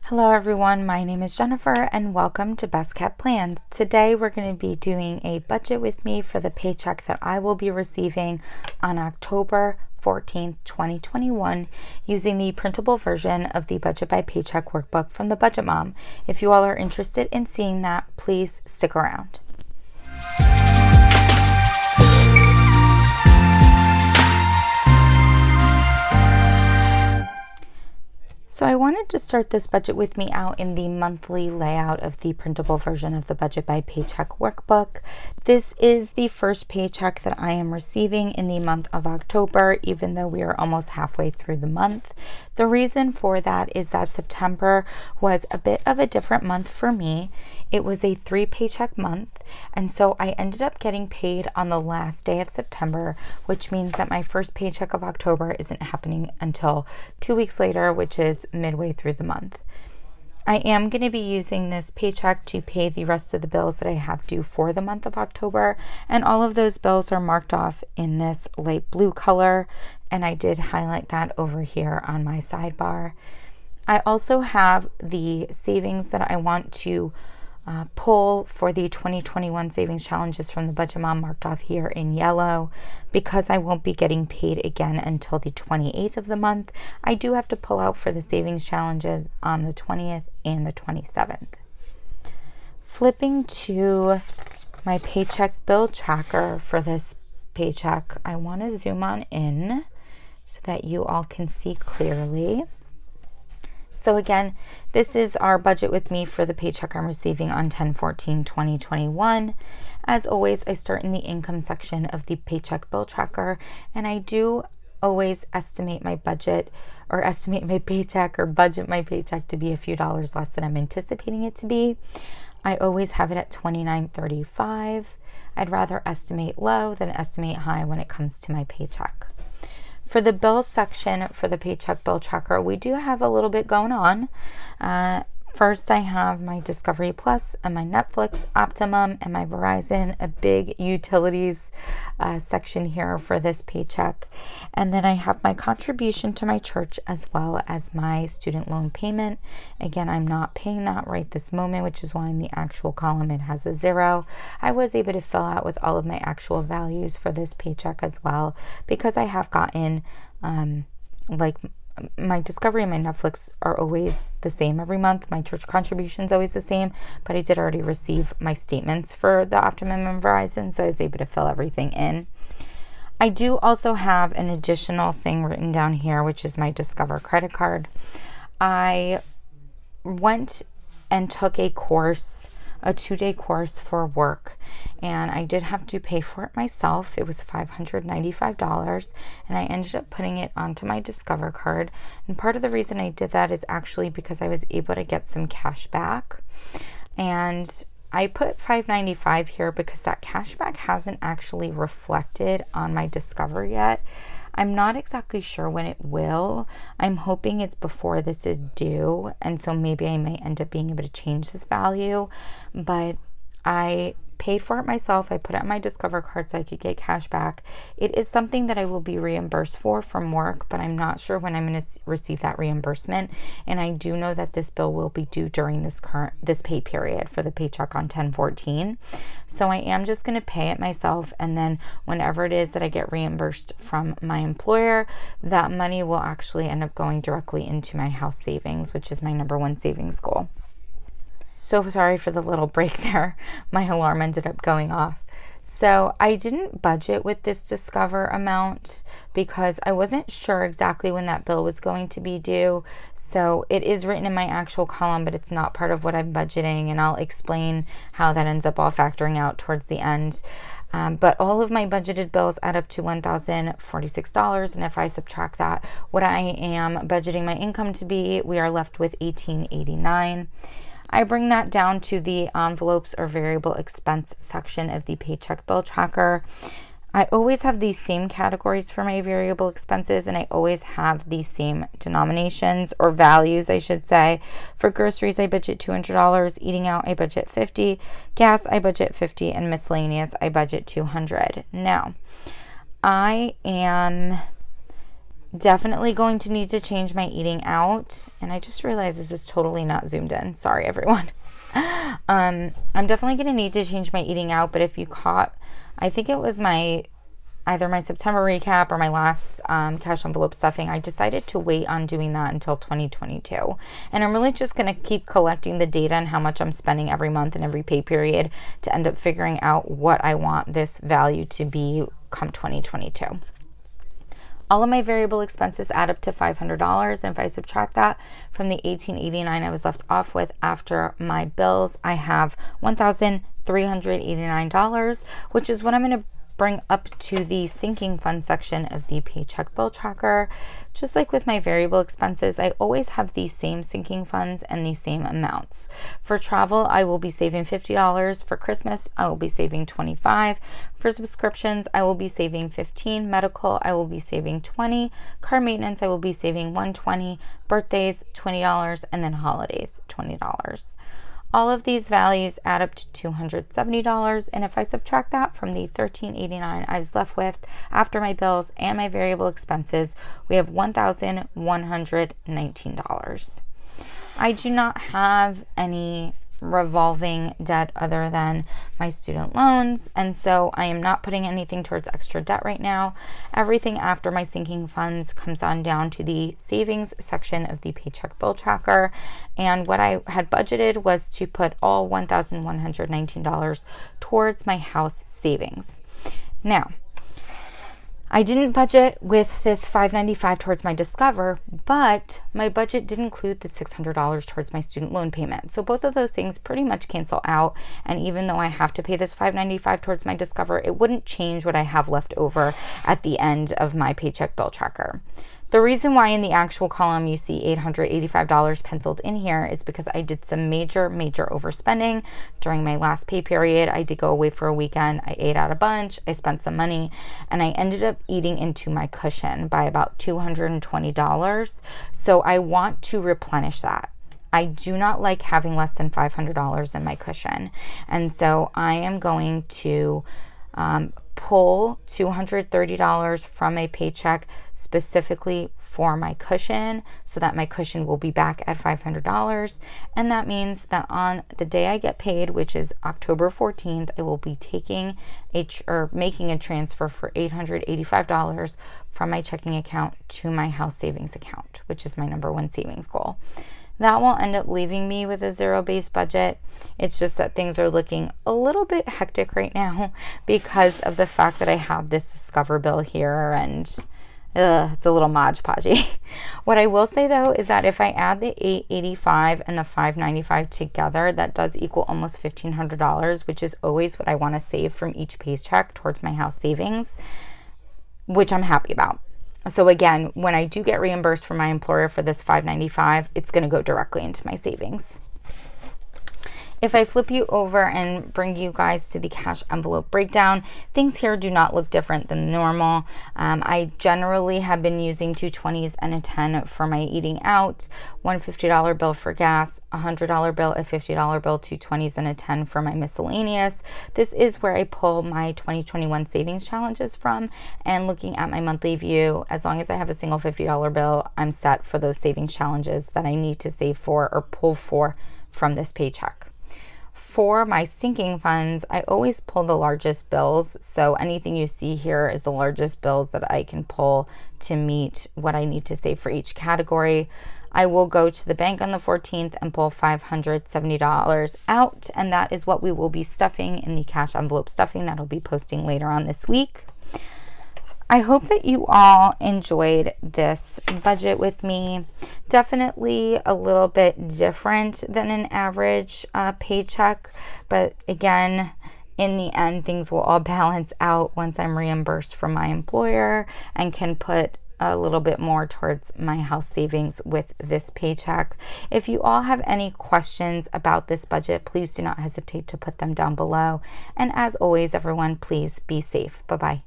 Hello everyone, my name is Jennifer and welcome to Best Kept Plans. Today we're going to be doing a budget with me for the paycheck that I will be receiving on October 14th, 2021 using the printable version of the Budget by Paycheck Workbook from the Budget Mom. If you all are interested in seeing that, please stick around. So I wanted to start this budget with me out in the monthly layout of the printable version of the Budget by Paycheck Workbook. This is the first paycheck that I am receiving in the month of October, even though we are almost halfway through the month. The reason for that is that September was a bit of a different month for me. It was a 3-paycheck month, and so I ended up getting paid on the last day of September, which means that my first paycheck of October isn't happening until 2 weeks later, which is midway through the month. I am going to be using this paycheck to pay the rest of the bills that I have due for the month of October, and all of those bills are marked off in this light blue color, and I did highlight that over here on my sidebar. I also have the savings that I want to pull for the 2021 savings challenges from the Budget Mom marked off here in yellow. Because I won't be getting paid again until the 28th of the month, I do have to pull out for the savings challenges on the 20th and the 27th. Flipping to my paycheck bill tracker for this paycheck, I want to zoom on in so that you all can see clearly. So again, this is our budget with me for the paycheck I'm receiving on 10/14/2021. As always, I start in the income section of the paycheck bill tracker, and I do always estimate my budget or estimate my paycheck or budget my paycheck to be a few dollars less than I'm anticipating it to be. I always have it at $29.35. I'd rather estimate low than estimate high when it comes to my paycheck. For the bills section for the paycheck bill tracker, we do have a little bit going on. First, I have my Discovery Plus and my Netflix, Optimum, and my Verizon, a big utilities section here for this paycheck. And then I have my contribution to my church as well as my student loan payment. Again, I'm not paying that right this moment, which is why in the actual column it has a 0. I was able to fill out with all of my actual values for this paycheck as well, because I have gotten my Discovery and my Netflix are always the same every month. My church contribution is always the same, but I did already receive my statements for the Optimum and Verizon, so I was able to fill everything in. I do also have an additional thing written down here, which is my Discover credit card. I went and took a course, a 2-day course for work, and I did have to pay for it myself. It was $595, and I ended up putting it onto my Discover card. And part of the reason I did that is actually because I was able to get some cash back. And I put $595 here because that cash back hasn't actually reflected on my Discover yet. I'm not exactly sure when it will. I'm hoping it's before this is due, and so maybe I may end up being able to change this value, but I paid for it myself. I put it on my Discover card so I could get cash back. It is something that I will be reimbursed for from work, but I'm not sure when I'm going to receive that reimbursement. And I do know that this bill will be due during this pay period for the paycheck on 10/14. So I am just going to pay it myself, and then whenever it is that I get reimbursed from my employer, that money will actually end up going directly into my house savings, which is my number one savings goal. So sorry for the little break there. My alarm ended up going off. So I didn't budget with this Discover amount because I wasn't sure exactly when that bill was going to be due. So it is written in my actual column, but it's not part of what I'm budgeting, and I'll explain how that ends up all factoring out towards the end. But all of my budgeted bills add up to $1,046, and if I subtract that, what I am budgeting my income to be, we are left with $1,889. I bring that down to the envelopes or variable expense section of the paycheck bill tracker. I always have these same categories for my variable expenses, and I always have the same denominations or values, I should say. For groceries, I budget $200. Eating out, I budget $50. Gas, I budget $50. And miscellaneous, I budget $200. Now, I am Definitely going to need to change my eating out. And I just realized this is totally not zoomed in. Sorry, everyone. I'm definitely going to need to change my eating out. But if you caught, I think it was either my September recap or my last cash envelope stuffing, I decided to wait on doing that until 2022. And I'm really just going to keep collecting the data on how much I'm spending every month and every pay period to end up figuring out what I want this value to be come 2022. All of my variable expenses add up to $500, and if I subtract that from the $1,889 I was left off with after my bills, I have $1,389, which is what I'm going to bring up to the sinking fund section of the paycheck bill tracker. Just like with my variable expenses, I always have these same sinking funds and these same amounts. For travel, I will be saving $50. For Christmas, I will be saving $25. For subscriptions, I will be saving $15. Medical, I will be saving $20. Car maintenance, I will be saving $120. Birthdays, $20. And then holidays, $20. All of these values add up to $270, and if I subtract that from the $1,389 I was left with after my bills and my variable expenses, we have $1,119. I do not have any revolving debt other than my student loans, and so I am not putting anything towards extra debt right now. Everything after my sinking funds comes on down to the savings section of the paycheck bill tracker, and what I had budgeted was to put all $1,119 towards my house savings. Now, I didn't budget with this $595 towards my Discover, but my budget did include the $600 towards my student loan payment. So both of those things pretty much cancel out. And even though I have to pay this $595 towards my Discover, it wouldn't change what I have left over at the end of my paycheck bill tracker. The reason why in the actual column you see $885 penciled in here is because I did some major overspending during my last pay period. I did go away for a weekend. I ate out a bunch. I spent some money, and I ended up eating into my cushion by about $220. So I want to replenish that. I do not like having less than $500 in my cushion. And so I am going to pull $230 from a paycheck specifically for my cushion so that my cushion will be back at $500. And that means that on the day I get paid, which is October 14th, I will be making a transfer for $885 from my checking account to my house savings account, which is my number one savings goal. That will end up leaving me with a zero-based budget. It's just that things are looking a little bit hectic right now because of the fact that I have this Discover bill here, and it's a little Mod Podgey. What I will say though is that if I add the $885 and the $595 together, that does equal almost $1,500, which is always what I want to save from each paycheck towards my house savings, which I'm happy about. So again, when I do get reimbursed from my employer for this $595, it's going to go directly into my savings. If I flip you over and bring you guys to the cash envelope breakdown, things here do not look different than normal. I generally have been using two 20s and a 10 for my eating out, one $50 bill for gas, a $100 bill, a $50 bill, two 20s and a 10 for my miscellaneous. This is where I pull my 2021 savings challenges from, and looking at my monthly view, as long as I have a single $50 bill, I'm set for those savings challenges that I need to save for or pull for from this paycheck. For my sinking funds, I always pull the largest bills. So anything you see here is the largest bills that I can pull to meet what I need to save for each category. I will go to the bank on the 14th and pull $570 out, and that is what we will be stuffing in the cash envelope stuffing that I'll be posting later on this week. I hope that you all enjoyed this budget with me. Definitely a little bit different than an average paycheck, but again, in the end, things will all balance out once I'm reimbursed from my employer and can put a little bit more towards my house savings with this paycheck. If you all have any questions about this budget, please do not hesitate to put them down below. And as always, everyone, please be safe. Bye-bye.